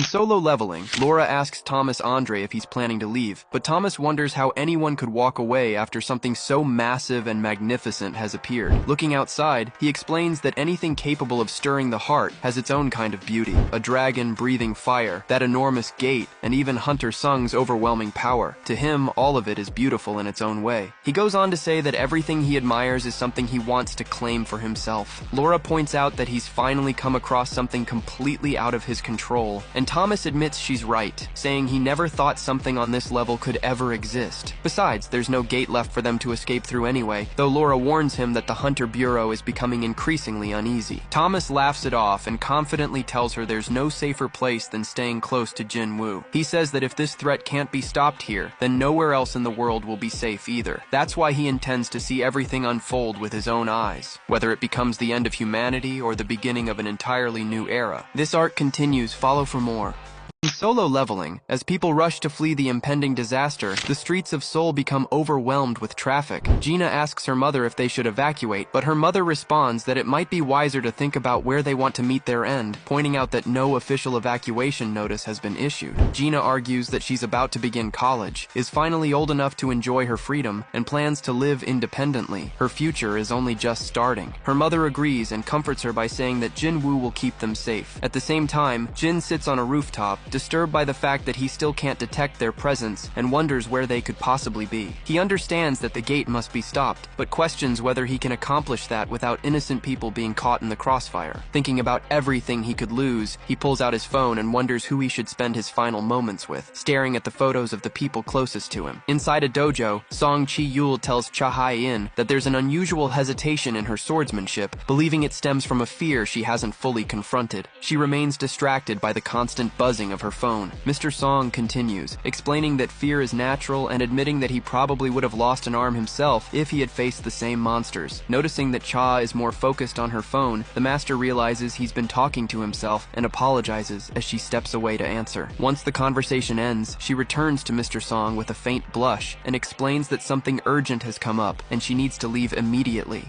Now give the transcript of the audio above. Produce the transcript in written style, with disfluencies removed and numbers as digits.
In Solo Leveling, Laura asks Thomas Andre if he's planning to leave, but Thomas wonders how anyone could walk away after something so massive and magnificent has appeared. Looking outside, he explains that anything capable of stirring the heart has its own kind of beauty. A dragon breathing fire, that enormous gate, and even Hunter Sung's overwhelming power. To him, all of it is beautiful in its own way. He goes on to say that everything he admires is something he wants to claim for himself. Laura points out that he's finally come across something completely out of his control, and Thomas admits she's right, saying he never thought something on this level could ever exist. Besides, there's no gate left for them to escape through anyway, though Laura warns him that the Hunter Bureau is becoming increasingly uneasy. Thomas laughs it off and confidently tells her there's no safer place than staying close to Jiwu. He says that if this threat can't be stopped here, then nowhere else in the world will be safe either. That's why he intends to see everything unfold with his own eyes, whether it becomes the end of humanity or the beginning of an entirely new era. This arc continues, follow for more. In Solo Leveling, as people rush to flee the impending disaster, the streets of Seoul become overwhelmed with traffic. Gina asks her mother if they should evacuate, but her mother responds that it might be wiser to think about where they want to meet their end, pointing out that no official evacuation notice has been issued. Gina argues that she's about to begin college, is finally old enough to enjoy her freedom, and plans to live independently. Her future is only just starting. Her mother agrees and comforts her by saying that Jinwu will keep them safe. At the same time, Jin sits on a rooftop, disturbed by the fact that he still can't detect their presence and wonders where they could possibly be. He understands that the gate must be stopped, but questions whether he can accomplish that without innocent people being caught in the crossfire. Thinking about everything he could lose, he pulls out his phone and wonders who he should spend his final moments with, staring at the photos of the people closest to him. Inside a dojo, Song Chi-yul tells Cha Hai-in that there's an unusual hesitation in her swordsmanship, believing it stems from a fear she hasn't fully confronted. She remains distracted by the constant buzzing of her phone. Mr. Song continues, explaining that fear is natural and admitting that he probably would have lost an arm himself if he had faced the same monsters. Noticing that Cha is more focused on her phone, the master realizes he's been talking to himself and apologizes as she steps away to answer. Once the conversation ends, she returns to Mr. Song with a faint blush and explains that something urgent has come up and she needs to leave immediately.